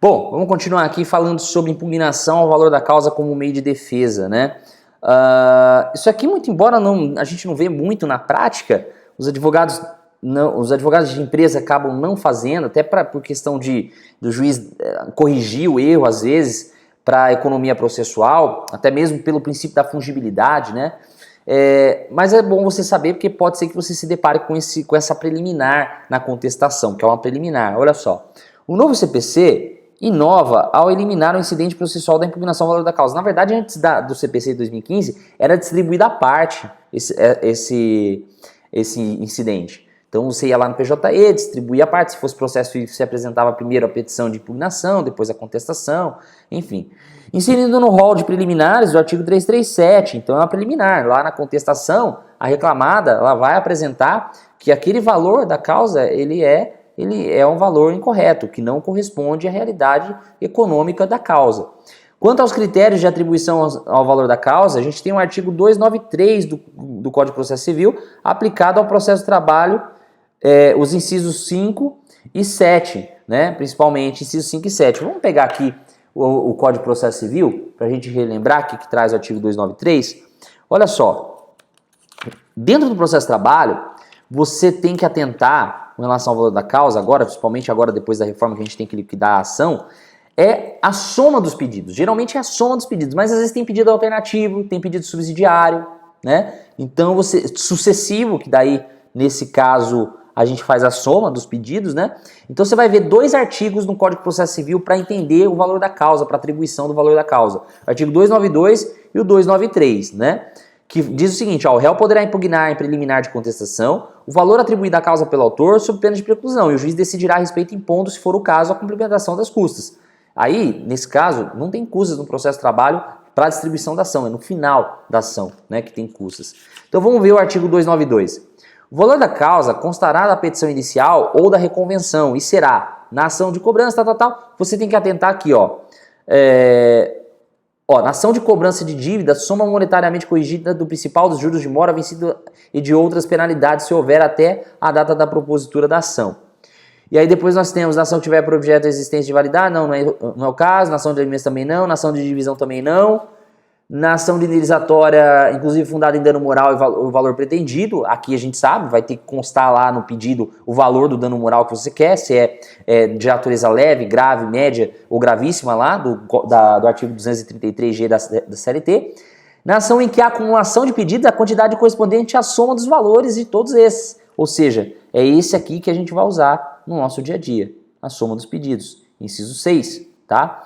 Bom, vamos continuar aqui falando sobre impugnação ao valor da causa como meio de defesa, né? Isso aqui, muito embora a gente não vê muito na prática, os advogados de empresa acabam não fazendo, até por questão do juiz corrigir o erro, às vezes, para a economia processual, até mesmo pelo princípio da fungibilidade, né? Mas é bom você saber, porque pode ser que você se depare com essa preliminar na contestação, que é uma preliminar. Olha só, o novo CPC inova ao eliminar o incidente processual da impugnação ao valor da causa. Na verdade, antes do CPC de 2015, era distribuída à parte esse incidente. Então você ia lá no PJE, distribuía a parte, se fosse processo você apresentava primeiro a petição de impugnação, depois a contestação, enfim. Inserido no rol de preliminares do artigo 337, então é uma preliminar. Lá na contestação, a reclamada ela vai apresentar que aquele valor da causa ele é um valor incorreto, que não corresponde à realidade econômica da causa. Quanto aos critérios de atribuição ao valor da causa, a gente tem o artigo 293 do Código de Processo Civil aplicado ao processo de trabalho, os incisos 5 e 7, né? Principalmente incisos 5 e 7. Vamos pegar aqui o Código de Processo Civil, para a gente relembrar que traz o artigo 293. Olha só, dentro do processo de trabalho, você tem que atentar, em relação ao valor da causa, agora, principalmente agora depois da reforma que a gente tem que liquidar a ação, é a soma dos pedidos. Geralmente é a soma dos pedidos, mas às vezes tem pedido alternativo, tem pedido subsidiário, né? Então sucessivo, que daí, nesse caso, a gente faz a soma dos pedidos, né? Então você vai ver dois artigos no Código de Processo Civil para entender o valor da causa, para atribuição do valor da causa. Artigo 292 e o 293, né? Que diz o seguinte, ó, o réu poderá impugnar em preliminar de contestação o valor atribuído à causa pelo autor sob pena de preclusão, e o juiz decidirá a respeito impondo, se for o caso, a complementação das custas. Aí, nesse caso, não tem custas no processo de trabalho para a distribuição da ação, é no final da ação, né, que tem custas. Então vamos ver o artigo 292. O valor da causa constará da petição inicial ou da reconvenção e será, na ação de cobrança, você tem que atentar aqui, ó. Na ação de cobrança de dívida, soma monetariamente corrigida do principal dos juros de mora vencido e de outras penalidades, se houver até a data da propositura da ação. E aí depois nós temos, na ação que tiver por objeto a existência de validade, não é o caso, na ação de alimentos também não, na ação de divisão também não, na ação de indenizatória, inclusive fundada em dano moral e o valor pretendido, aqui a gente sabe, vai ter que constar lá no pedido o valor do dano moral que você quer, se é de natureza leve, grave, média ou gravíssima lá, do artigo 233G da CLT. Na ação em que há acumulação de pedidos, a quantidade correspondente à soma dos valores de todos esses. Ou seja, é esse aqui que a gente vai usar no nosso dia a dia, a soma dos pedidos, inciso 6, tá?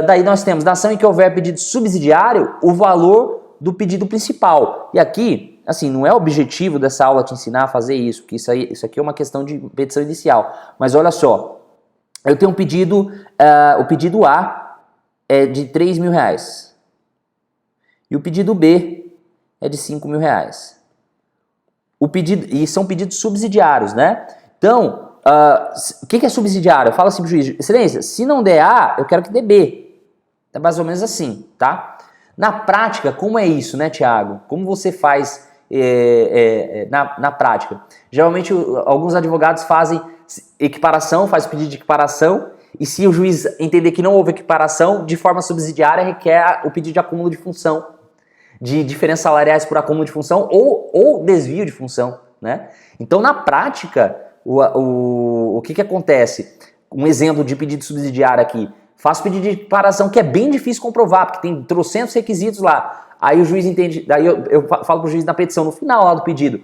Daí nós temos, na ação em que houver pedido subsidiário, o valor do pedido principal. E aqui, assim, não é o objetivo dessa aula te ensinar a fazer isso, porque isso aqui é uma questão de petição inicial. Mas olha só, eu tenho um pedido, o pedido A é de R$3.000 e o pedido B é de R$5.000. E são pedidos subsidiários, né? Então, o que é subsidiário? Eu falo assim pro juiz, excelência, se não der A, eu quero que dê B. É mais ou menos assim, tá? Na prática, como é isso, né, Tiago? Como você faz na prática? Geralmente, alguns advogados fazem equiparação, faz pedido de equiparação, e se o juiz entender que não houve equiparação, de forma subsidiária, requer o pedido de acúmulo de função, de diferenças salariais por acúmulo de função ou desvio de função, né? Então, na prática, o que acontece? Um exemplo de pedido subsidiário aqui. Faço pedido de equiparação que é bem difícil comprovar, porque tem trocentos requisitos lá. Aí o juiz entende, daí eu falo para o juiz na petição, no final lá do pedido.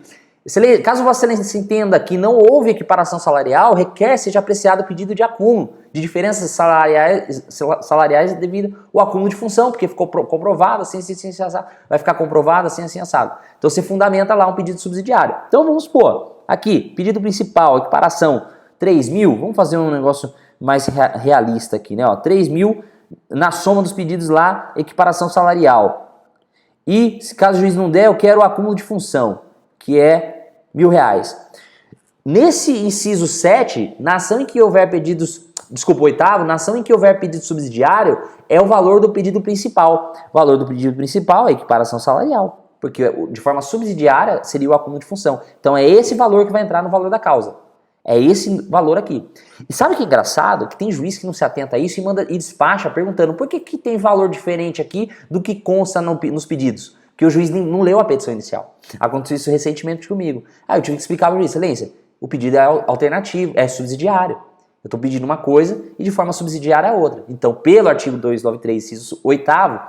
Caso Vossa Excelência entenda que não houve equiparação salarial, requer seja apreciado o pedido de acúmulo de diferenças salariais devido ao acúmulo de função, porque ficou comprovado assim, assado. Vai ficar comprovado assim, assado. Então você fundamenta lá um pedido subsidiário. Então vamos supor, aqui, pedido principal, equiparação, 3.000, vamos fazer um negócio mais realista aqui, né? Ó, 3.000 na soma dos pedidos lá, equiparação salarial. E, se caso o juiz não der, eu quero o acúmulo de função, que é R$1.000. Nesse inciso 7, na ação em que houver pedidos, desculpa, oitavo, na ação em que houver pedido subsidiário, é o valor do pedido principal. O valor do pedido principal é a equiparação salarial, porque de forma subsidiária seria o acúmulo de função. Então é esse valor que vai entrar no valor da causa. É esse valor aqui. E sabe que é engraçado? Que tem juiz que não se atenta a isso e manda e despacha perguntando por que tem valor diferente aqui do que consta nos pedidos? Porque o juiz não leu a petição inicial. Aconteceu isso recentemente comigo. Eu tive que explicar para o juiz, excelência, o pedido é alternativo, é subsidiário. Eu estou pedindo uma coisa e de forma subsidiária a outra. Então, pelo artigo 293, inciso 8º,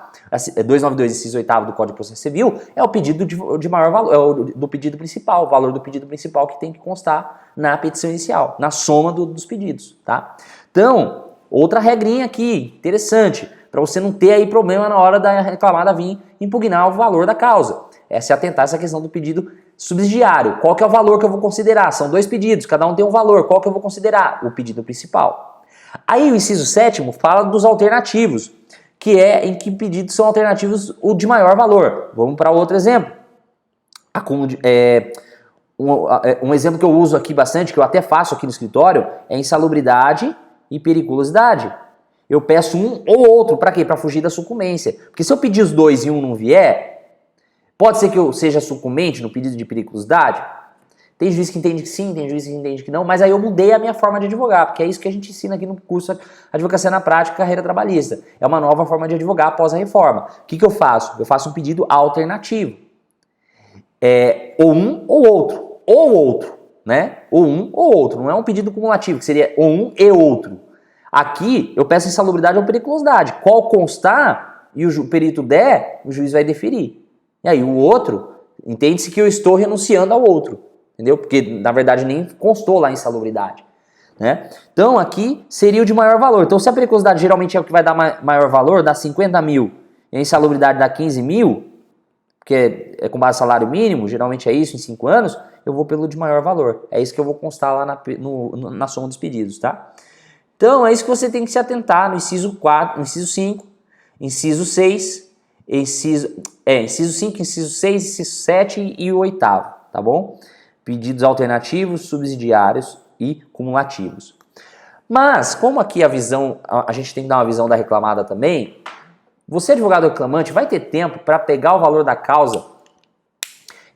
292, inciso 8º do Código de Processo Civil, é o pedido de maior valor, é o do pedido principal, o valor do pedido principal que tem que constar na petição inicial, na soma dos pedidos, tá? Então, outra regrinha aqui, interessante, para você não ter aí problema na hora da reclamada vir impugnar o valor da causa. É se atentar a essa questão do pedido subsidiário. Qual que é o valor que eu vou considerar? São 2 pedidos, cada um tem um valor. Qual que eu vou considerar? O pedido principal. Aí o inciso 7º fala dos alternativos, que é em que pedidos são alternativos o de maior valor. Vamos para outro exemplo. Um exemplo que eu uso aqui bastante, que eu até faço aqui no escritório, é insalubridade e periculosidade. Eu peço um ou outro, para quê? Para fugir da sucumbência. Porque se eu pedir os 2 e um não vier, pode ser que eu seja sucumbente no pedido de periculosidade? Tem juiz que entende que sim, tem juiz que entende que não, mas aí eu mudei a minha forma de advogar, porque é isso que a gente ensina aqui no curso Advocacia na Prática, Carreira Trabalhista. É uma nova forma de advogar após a reforma. O que eu faço? Eu faço um pedido alternativo. Ou um ou outro, né? Ou um ou outro, não é um pedido cumulativo, que seria ou um e outro. Aqui eu peço insalubridade ou periculosidade. Qual constar e o perito der, o juiz vai deferir. E aí o outro, entende-se que eu estou renunciando ao outro, entendeu? Porque na verdade nem constou lá insalubridade, né? Então aqui seria o de maior valor. Então se a periculosidade geralmente é o que vai dar maior valor, dá 50 mil, e a insalubridade dá 15 mil, porque é com base no salário mínimo, geralmente é isso em 5 anos, eu vou pelo de maior valor. É isso que eu vou constar lá na soma dos pedidos, tá? Então é isso que você tem que se atentar no inciso 4, no inciso 5, inciso 6, inciso 5, inciso 6, inciso 7 e o 8º, tá bom? Pedidos alternativos, subsidiários e cumulativos. Mas, como aqui a gente tem que dar uma visão da reclamada também, você, advogado reclamante, vai ter tempo para pegar o valor da causa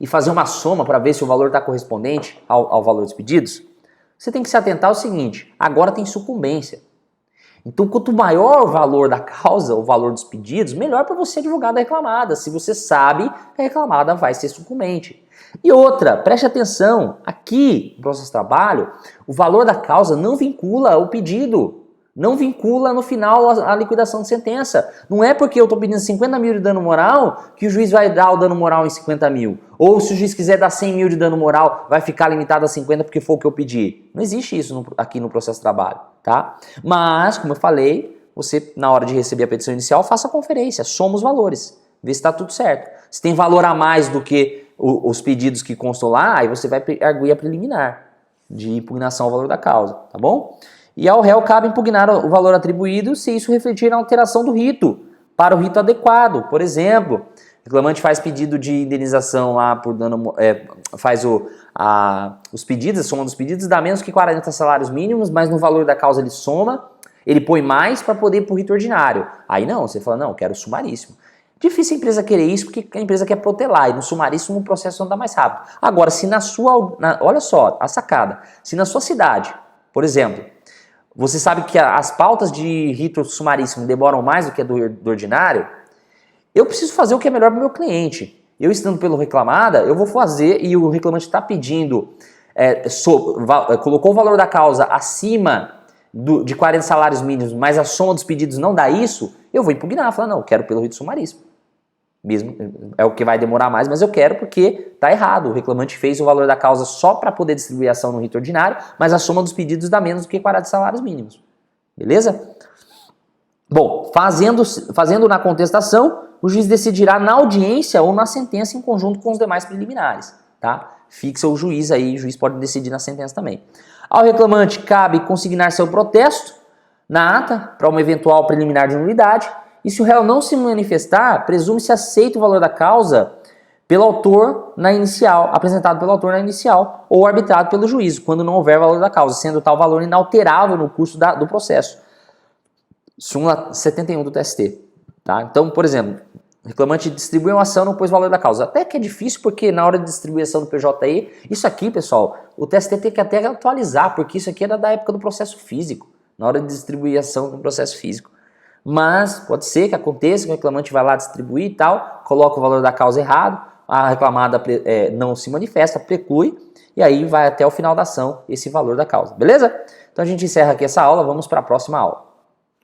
e fazer uma soma para ver se o valor está correspondente ao valor dos pedidos? Você tem que se atentar ao seguinte, agora tem sucumbência. Então, quanto maior o valor da causa, o valor dos pedidos, melhor para você, advogado da reclamada, se você sabe que a reclamada vai ser sucumbente. E outra, preste atenção, aqui no processo de trabalho, o valor da causa não vincula o pedido, não vincula no final a liquidação de sentença. Não é porque eu estou pedindo 50 mil de dano moral que o juiz vai dar o dano moral em 50 mil. Ou se o juiz quiser dar 100 mil de dano moral, vai ficar limitado a 50 porque foi o que eu pedi. Não existe isso aqui no processo de trabalho, tá? Mas, como eu falei, você, na hora de receber a petição inicial, faça a conferência, soma os valores, vê se está tudo certo. Se tem valor a mais do que os pedidos que constam lá, aí você vai arguir a preliminar de impugnação ao valor da causa, tá bom? E ao réu cabe impugnar o valor atribuído se isso refletir na alteração do rito, para o rito adequado. Por exemplo, o reclamante faz pedido de indenização lá por dano, faz os pedidos, a soma dos pedidos, dá menos que 40 salários mínimos, mas no valor da causa ele soma, ele põe mais para poder ir para o rito ordinário. Aí não, você fala, não, eu quero sumaríssimo. Difícil a empresa querer isso porque a empresa quer protelar e no sumaríssimo o processo anda mais rápido. Agora, se olha só, a sacada, se na sua cidade, por exemplo, você sabe que as pautas de rito sumaríssimo demoram mais do que a do ordinário, eu preciso fazer o que é melhor para o meu cliente. Eu estando pelo reclamada, eu vou fazer e o reclamante está pedindo, colocou o valor da causa acima de 40 salários mínimos, mas a soma dos pedidos não dá isso, eu vou impugnar, falar, não, eu quero pelo rito sumaríssimo. Mesmo, é o que vai demorar mais, mas eu quero porque está errado. O reclamante fez o valor da causa só para poder distribuir a ação no rito ordinário, mas a soma dos pedidos dá menos do que 40 salários mínimos. Beleza? Bom, fazendo na contestação, o juiz decidirá na audiência ou na sentença em conjunto com os demais preliminares. Tá? Fixa o juiz aí, o juiz pode decidir na sentença também. Ao reclamante cabe consignar seu protesto na ata para uma eventual preliminar de nulidade. E se o réu não se manifestar, presume-se aceito o valor da causa pelo autor apresentado pelo autor na inicial, ou arbitrado pelo juízo, quando não houver valor da causa, sendo tal valor inalterável no curso do processo. Súmula 71 do TST. Tá? Então, por exemplo, O reclamante distribuiu uma ação, não pôs o valor da causa. Até que é difícil, porque na hora de distribuição do PJE, isso aqui, pessoal, o TST tem que até atualizar, porque isso aqui era da época do processo físico, na hora de distribuir ação do processo físico. Mas pode ser que aconteça que o reclamante vai lá distribuir e tal, coloca o valor da causa errado, a reclamada não se manifesta, preclui, e aí vai até o final da ação esse valor da causa, beleza? Então a gente encerra aqui essa aula, vamos para a próxima aula.